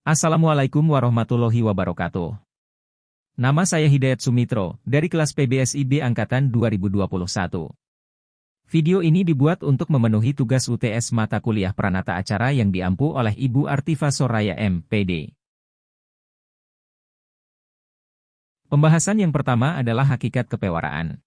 Assalamualaikum warahmatullahi wabarakatuh. Nama saya Hidayat Sumitro, dari kelas PBSIB Angkatan 2021. Video ini dibuat untuk memenuhi tugas UTS mata kuliah Pranata Acara yang diampu oleh Ibu Artifa Soraya M.Pd. Pembahasan yang pertama adalah hakikat kepewaraan.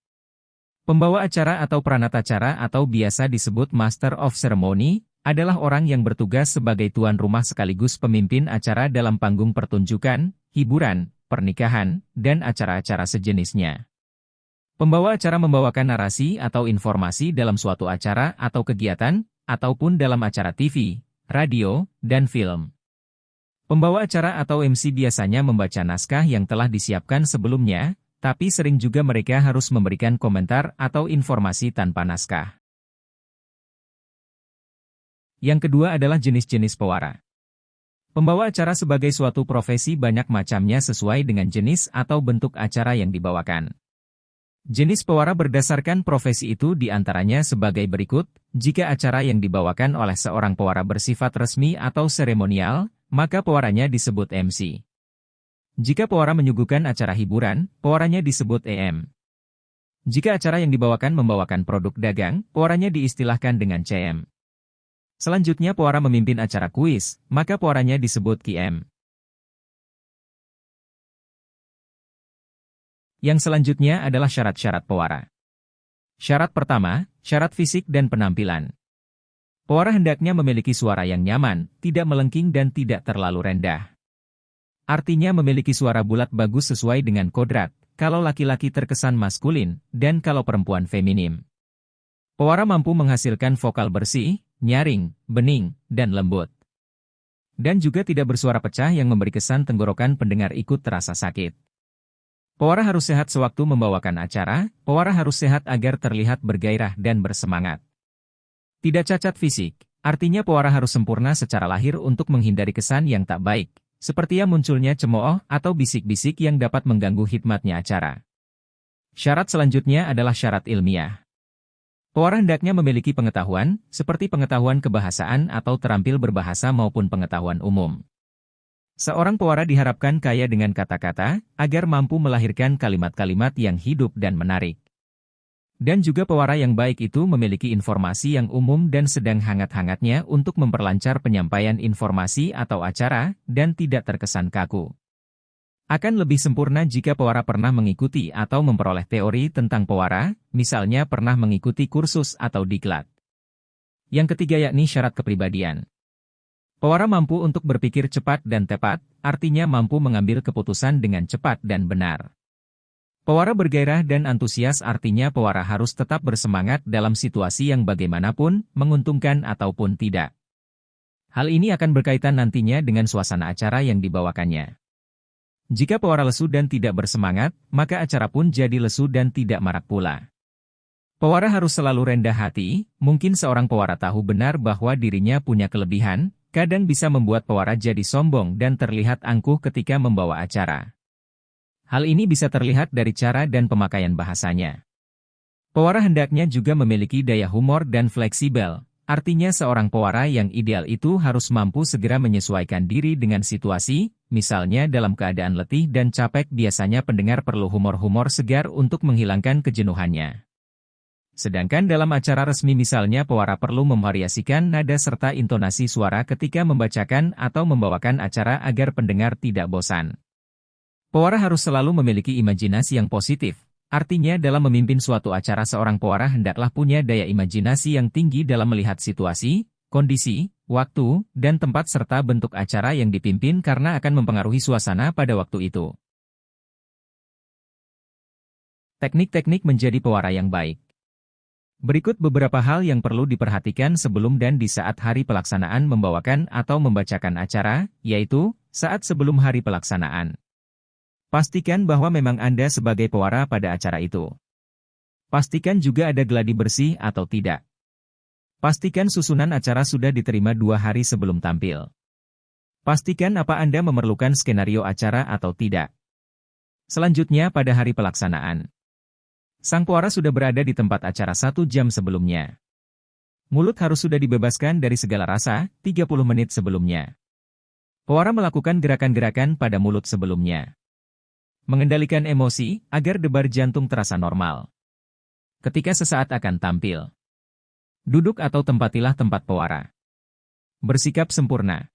Pembawa acara atau pranatacara atau biasa disebut Master of Ceremony, adalah orang yang bertugas sebagai tuan rumah sekaligus pemimpin acara dalam panggung pertunjukan, hiburan, pernikahan, dan acara-acara sejenisnya. Pembawa acara membawakan narasi atau informasi dalam suatu acara atau kegiatan, ataupun dalam acara TV, radio, dan film. Pembawa acara atau MC biasanya membaca naskah yang telah disiapkan sebelumnya, tapi sering juga mereka harus memberikan komentar atau informasi tanpa naskah. Yang kedua adalah jenis-jenis pewara. Pembawa acara sebagai suatu profesi banyak macamnya sesuai dengan jenis atau bentuk acara yang dibawakan. Jenis pewara berdasarkan profesi itu diantaranya sebagai berikut: jika acara yang dibawakan oleh seorang pewara bersifat resmi atau seremonial, maka pewaranya disebut MC. Jika pewara menyuguhkan acara hiburan, pewaranya disebut EM. Jika acara yang dibawakan membawakan produk dagang, pewaranya diistilahkan dengan CM. Selanjutnya pewara memimpin acara kuis, maka pewaranya disebut QM. Yang selanjutnya adalah syarat-syarat pewara. Syarat pertama, syarat fisik dan penampilan. Pewara hendaknya memiliki suara yang nyaman, tidak melengking dan tidak terlalu rendah. Artinya memiliki suara bulat bagus sesuai dengan kodrat, kalau laki-laki terkesan maskulin, dan kalau perempuan feminim. Pewara mampu menghasilkan vokal bersih, nyaring, bening, dan lembut. Dan juga tidak bersuara pecah yang memberi kesan tenggorokan pendengar ikut terasa sakit. Pewara harus sehat sewaktu membawakan acara, pewara harus sehat agar terlihat bergairah dan bersemangat. Tidak cacat fisik, artinya pewara harus sempurna secara lahir untuk menghindari kesan yang tak baik, seperti yang munculnya cemooh atau bisik-bisik yang dapat mengganggu hikmatnya acara. Syarat selanjutnya adalah syarat ilmiah. Pewara hendaknya memiliki pengetahuan, seperti pengetahuan kebahasaan atau terampil berbahasa maupun pengetahuan umum. Seorang pewara diharapkan kaya dengan kata-kata, agar mampu melahirkan kalimat-kalimat yang hidup dan menarik. Dan juga pewara yang baik itu memiliki informasi yang umum dan sedang hangat-hangatnya untuk memperlancar penyampaian informasi atau acara, dan tidak terkesan kaku. Akan lebih sempurna jika pewara pernah mengikuti atau memperoleh teori tentang pewara, misalnya pernah mengikuti kursus atau diklat. Yang ketiga yakni syarat kepribadian. Pewara mampu untuk berpikir cepat dan tepat, artinya mampu mengambil keputusan dengan cepat dan benar. Pewara bergairah dan antusias artinya pewara harus tetap bersemangat dalam situasi yang bagaimanapun, menguntungkan ataupun tidak. Hal ini akan berkaitan nantinya dengan suasana acara yang dibawakannya. Jika pewara lesu dan tidak bersemangat, maka acara pun jadi lesu dan tidak marak pula. Pewara harus selalu rendah hati, mungkin seorang pewara tahu benar bahwa dirinya punya kelebihan, kadang bisa membuat pewara jadi sombong dan terlihat angkuh ketika membawa acara. Hal ini bisa terlihat dari cara dan pemakaian bahasanya. Pewara hendaknya juga memiliki daya humor dan fleksibel, artinya seorang pewara yang ideal itu harus mampu segera menyesuaikan diri dengan situasi, misalnya dalam keadaan letih dan capek biasanya pendengar perlu humor-humor segar untuk menghilangkan kejenuhannya. Sedangkan dalam acara resmi misalnya pewara perlu memvariasikan nada serta intonasi suara ketika membacakan atau membawakan acara agar pendengar tidak bosan. Pewara harus selalu memiliki imajinasi yang positif, artinya dalam memimpin suatu acara seorang pewara hendaklah punya daya imajinasi yang tinggi dalam melihat situasi, kondisi, waktu, dan tempat serta bentuk acara yang dipimpin karena akan mempengaruhi suasana pada waktu itu. Teknik-teknik menjadi pewara yang baik. Berikut beberapa hal yang perlu diperhatikan sebelum dan di saat hari pelaksanaan membawakan atau membacakan acara, yaitu, saat sebelum hari pelaksanaan. Pastikan bahwa memang Anda sebagai pewara pada acara itu. Pastikan juga ada gladi bersih atau tidak. Pastikan susunan acara sudah diterima 2 hari sebelum tampil. Pastikan apa Anda memerlukan skenario acara atau tidak. Selanjutnya pada hari pelaksanaan. Sang pewara sudah berada di tempat acara 1 jam sebelumnya. Mulut harus sudah dibebaskan dari segala rasa, 30 menit sebelumnya. Pewara melakukan gerakan-gerakan pada mulut sebelumnya. Mengendalikan emosi, agar debar jantung terasa normal. Ketika sesaat akan tampil. Duduk atau tempatilah tempat pewara. Bersikap sempurna.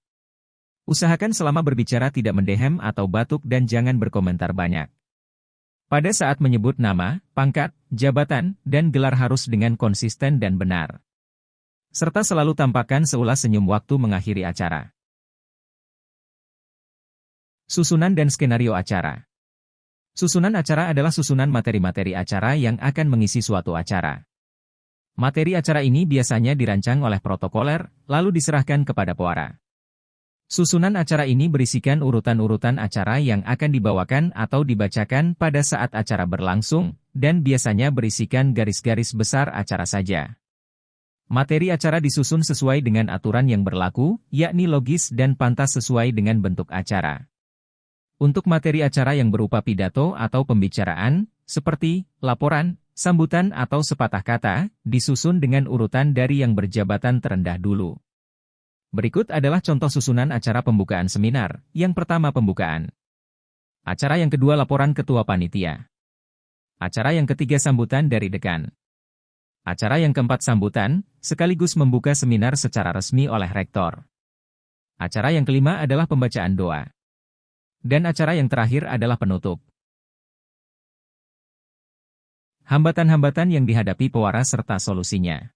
Usahakan selama berbicara tidak mendehem atau batuk dan jangan berkomentar banyak. Pada saat menyebut nama, pangkat, jabatan, dan gelar harus dengan konsisten dan benar. Serta selalu tampakkan seulas senyum waktu mengakhiri acara. Susunan dan skenario acara. Susunan acara adalah susunan materi-materi acara yang akan mengisi suatu acara. Materi acara ini biasanya dirancang oleh protokoler, lalu diserahkan kepada pewara. Susunan acara ini berisikan urutan-urutan acara yang akan dibawakan atau dibacakan pada saat acara berlangsung, dan biasanya berisikan garis-garis besar acara saja. Materi acara disusun sesuai dengan aturan yang berlaku, yakni logis dan pantas sesuai dengan bentuk acara. Untuk materi acara yang berupa pidato atau pembicaraan, seperti laporan, sambutan atau sepatah kata, disusun dengan urutan dari yang berjabatan terendah dulu. Berikut adalah contoh susunan acara pembukaan seminar. Yang pertama pembukaan. Acara yang kedua laporan ketua panitia. Acara yang ketiga sambutan dari dekan. Acara yang keempat sambutan, sekaligus membuka seminar secara resmi oleh rektor. Acara yang kelima adalah pembacaan doa. Dan acara yang terakhir adalah penutup. Hambatan-hambatan yang dihadapi pewara serta solusinya.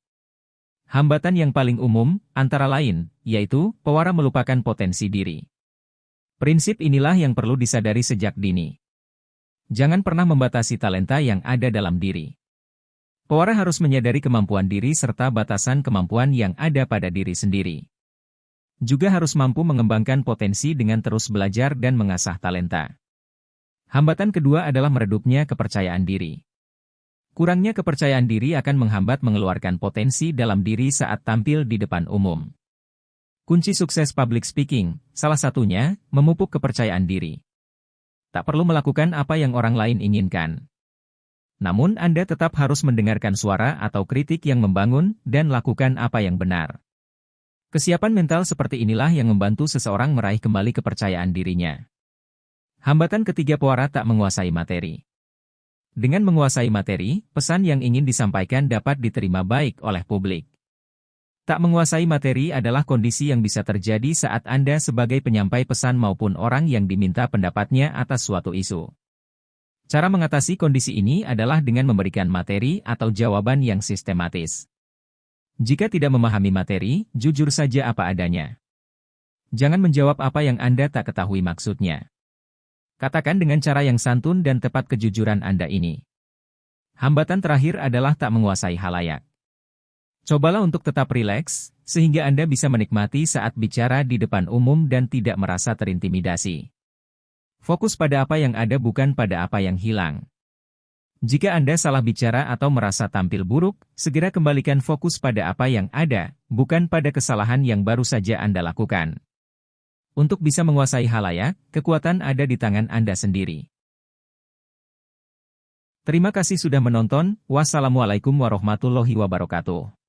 Hambatan yang paling umum, antara lain, yaitu, pewara melupakan potensi diri. Prinsip inilah yang perlu disadari sejak dini. Jangan pernah membatasi talenta yang ada dalam diri. Pewara harus menyadari kemampuan diri serta batasan kemampuan yang ada pada diri sendiri. Juga harus mampu mengembangkan potensi dengan terus belajar dan mengasah talenta. Hambatan kedua adalah meredupnya kepercayaan diri. Kurangnya kepercayaan diri akan menghambat mengeluarkan potensi dalam diri saat tampil di depan umum. Kunci sukses public speaking, salah satunya, memupuk kepercayaan diri. Tak perlu melakukan apa yang orang lain inginkan. Namun Anda tetap harus mendengarkan suara atau kritik yang membangun dan lakukan apa yang benar. Kesiapan mental seperti inilah yang membantu seseorang meraih kembali kepercayaan dirinya. Hambatan ketiga pewara tak menguasai materi. Dengan menguasai materi, pesan yang ingin disampaikan dapat diterima baik oleh publik. Tak menguasai materi adalah kondisi yang bisa terjadi saat Anda sebagai penyampai pesan maupun orang yang diminta pendapatnya atas suatu isu. Cara mengatasi kondisi ini adalah dengan memberikan materi atau jawaban yang sistematis. Jika tidak memahami materi, jujur saja apa adanya. Jangan menjawab apa yang Anda tak ketahui maksudnya. Katakan dengan cara yang santun dan tepat kejujuran Anda ini. Hambatan terakhir adalah tak menguasai halayak. Cobalah untuk tetap rileks, sehingga Anda bisa menikmati saat bicara di depan umum dan tidak merasa terintimidasi. Fokus pada apa yang ada bukan pada apa yang hilang. Jika Anda salah bicara atau merasa tampil buruk, segera kembalikan fokus pada apa yang ada, bukan pada kesalahan yang baru saja Anda lakukan. Untuk bisa menguasai halayak, kekuatan ada di tangan Anda sendiri. Terima kasih sudah menonton. Wassalamualaikum warahmatullahi wabarakatuh.